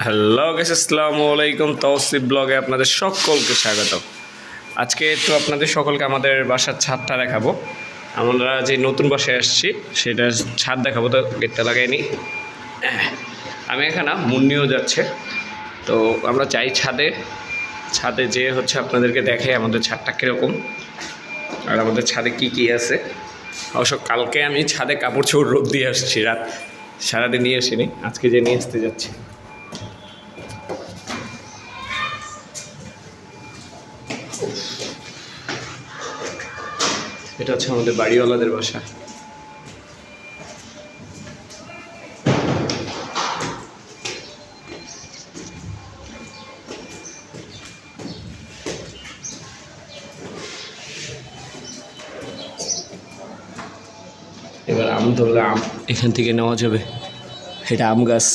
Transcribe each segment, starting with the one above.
Hello guys, আসসালামু আলাইকুম। তৌসিফ ব্লগে আপনাদের সকলকে স্বাগত। আজকে একটু আপনাদের সকলকে আমাদের বাসার ছাদটা দেখাবো। আমরা যে নতুন বাসায় আসছি সেটার ছাদ দেখাবো, তো গেটটা লাগাইনি। আমি এখানে মুন্নিও যাচ্ছে, তো আমরা চাই ছাদে যে হচ্ছে আপনাদেরকে দেখে আমাদের ছাদটা কীরকম আর আমাদের ছাদে কি কি আছে। অবশ্য কালকে আমি ছাদে কাপড় চোপড় রোদ দিয়ে আসছি, রাত সারাদিন নিয়ে আসিনি, আজকে যে নিয়ে আসতে যাচ্ছি। এটা হচ্ছে আমাদের বাড়িওয়ালাদের বাসা। এবার আম ধরলে আম এখান থেকে নেওয়া যাবে, এটা আম গাছ।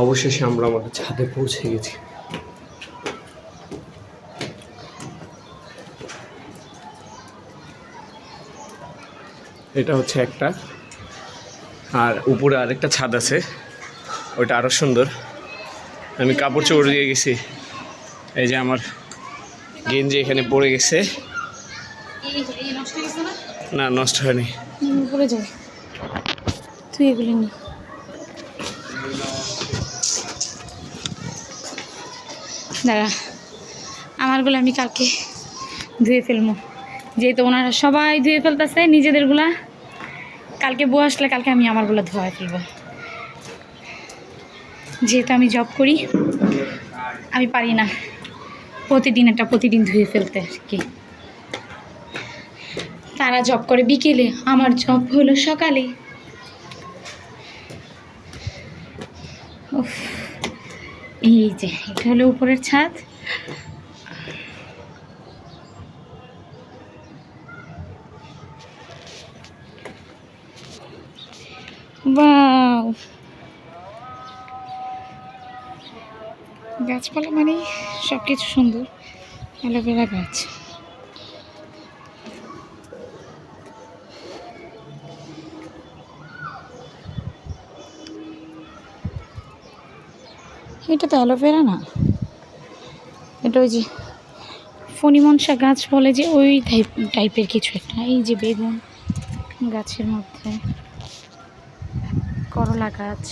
অবশেষে আমরা আমাদের ছাদে পৌঁছে গেছি। এটা হচ্ছে একটা, আর উপরে আরেকটা ছাদ আছে, ওইটা আরও সুন্দর। আমি কাপড় চোপড় দিয়ে গেছি, এই যে আমার গেঞ্জি এখানে পড়ে গেছে। না, নষ্ট হয়নি। পড়ে যাবে, তুই এগুলি নি। দাঁড়া, আমারগুলো আমি কালকে ধুয়ে ফেলবো, যেহেতু ওনারা সবাই ধুয়ে ফেলতেছে নিজেদেরগুলা। কালকে বউ আসলে কালকে আমি আমারগুলো ধোয়া ফেলবো, যেহেতু আমি জব করি, আমি পারি না প্রতিদিন ধুয়ে ফেলতে আর কি। তারা জব করে বিকেলে, আমার জব হলো সকালে। এই যে এটা হলো উপরের ছাদ। ওয়াও, গাছপালা মানে সব কিছু সুন্দর। অ্যালোভেরা গাছ, এটা তো অ্যালোভেরা না, এটা ওই যে ফণিমনসা গাছ বলে যে, ওই টাইপের কিছু একটা। এই যে বেগুন গাছের মধ্যে, করলা গাছ,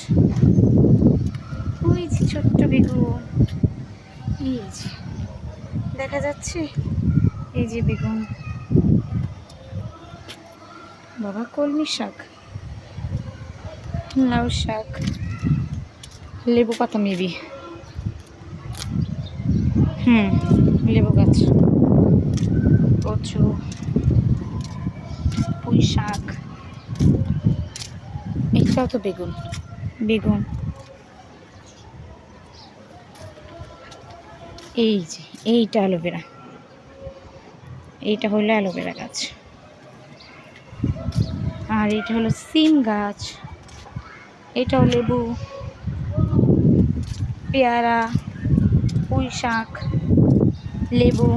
ওই যে ছোট্ট বেগুন, এই যে দেখা যাচ্ছে, এই যে বেগুন, বাবা কলমি শাক, লাউ শাক, লেবু পাতা মেবি, লেবু গাছ, কচু, পুঁই শাক, এটাও তো বেগুন। এই যে এইটা অ্যালোভেরা, এইটা হলো অ্যালোভেরা গাছ। আর এটা হলো সিম গাছ, এটাও লেবু, পেয়ারা, পুঁই শাক, লেবু।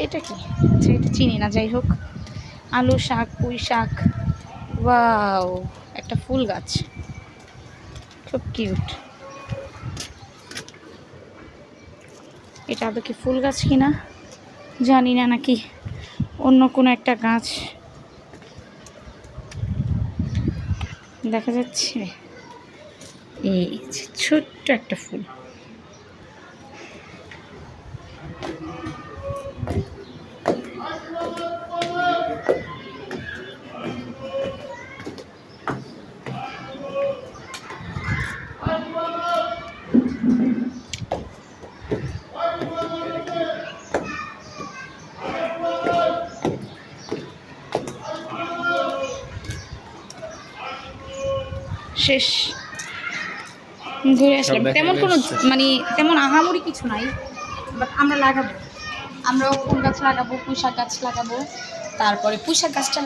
এটা কি, আচ্ছা এটা চিনি না, যাই হোক। আলু শাক, পুঁই শাক। ওয়াও, একটা ফুল গাছ, খুব কিউট। এটা আদৌ কি ফুল গাছ কিনা জানি না, নাকি অন্য কোনো একটা গাছ দেখা যাচ্ছে। এই ছোট্ট একটা ফুল। শেষ ঘুরে আসলাম। তেমন কোনো তেমন আহামরি কিছু নাই, বাট আমরা লাগাবো, আমরাও ফুল গাছ লাগাবো, পুঁইশাক গাছ লাগাবো। তারপরে পুঁইশাক গাছটা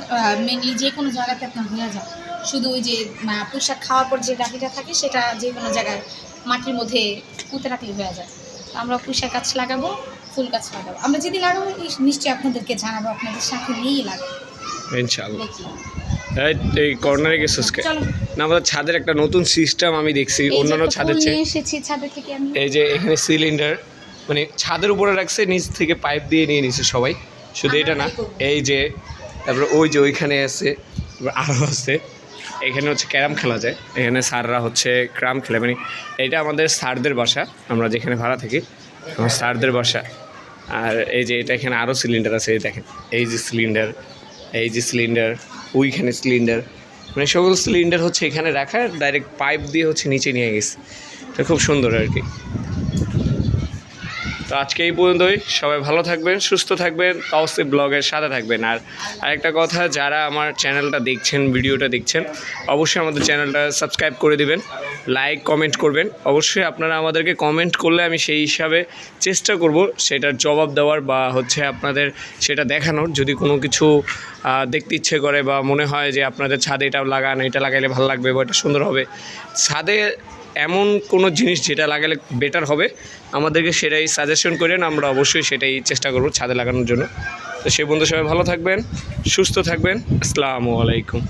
মেনলি যে কোনো জায়গাতে আপনার হয়ে যায়, শুধু ওই যে পুঁইশাক খাওয়ার পর যে ডাটিটা থাকে সেটা যে কোনো জায়গায় মাটির মধ্যে পুঁতে রাখলে হয়ে যায়। আমরা পুঁইশাক গাছ লাগাবো, ফুল গাছ লাগাবো। আমরা যদি লাগাবো নিশ্চয়ই আপনাদেরকে জানাবো, আপনাদের সাথে নিয়েই লাগাবো। ইনশাআল্লাহ। দেখি এই কর্নারে গেছিস কে? চলো। না, আমাদের ছাদের একটা নতুন সিস্টেম আমি দেখছি এই যে অন্যান্য একটা ছাদের ফুল চেয়ে। নিয়ে এসেছি ছাদের থেকে আমি। এই যে এখানে সিলিন্ডার মানে ছাদের উপরে রাখছে, নিচ থেকে পাইপ দিয়ে নিয়ে নিছে সবাই। শুধু এটা না, এই যে তারপরে ওই যে ওইখানে আছে, আরও আছে। এখানে হচ্ছে ক্যারাম খেলা যায়, এখানে স্যাররা হচ্ছে ক্যারাম খেলে। মানে এটা আমাদের স্যারদের বাসা, আমরা যেখানে ভাড়া থাকি আমার স্যারদের বাসা। আর এই যে এটা এখানে আরও সিলিন্ডার আছে, এই দেখেন এই যে সিলিন্ডার, এই যে সিলিন্ডার, ওইখানে সিলিন্ডার, মানে সকল সিলিন্ডার হচ্ছে এখানে রাখা, ডাইরেক্ট পাইপ দিয়ে হচ্ছে নিচে নিয়ে গেছে। এটা খুব সুন্দর আর কি। তো আজকে এই পর্যন্তই। সবাই ভালো থাকবেন, সুস্থ থাকবেন, তাওসিফ ব্লগের সাথে থাকবেন। আর আরেকটা কথা, যারা আমার চ্যানেলটা দেখছেন, ভিডিওটা দেখছেন, অবশ্যই আমাদের চ্যানেলটা সাবস্ক্রাইব করে দিবেন, লাইক কমেন্ট করবেন। অবশ্যই আপনারা আমাদেরকে কমেন্ট করলে আমি সেই হিসাবে চেষ্টা করব সেটার জবাব দেওয়ার, বা হচ্ছে আপনাদের সেটা দেখানোর। যদি কোনো কিছু দেখতে ইচ্ছে করে বা মনে হয় যে আপনাদের ছাদে এটা লাগান, এটা লাগাইলে ভালো লাগবে বা এটা সুন্দর হবে, ছাদে এমন কোনো জিনিস যেটা লাগালে বেটার হবে আমাদেরকে সেটাই সাজেশন করেন, আমরা অবশ্যই সেটাই চেষ্টা করব ছাদে লাগানোর জন্য। তো সেই বন্ধু সবাই ভালো থাকবেন, সুস্থ থাকবেন। আসসালামু আলাইকুম।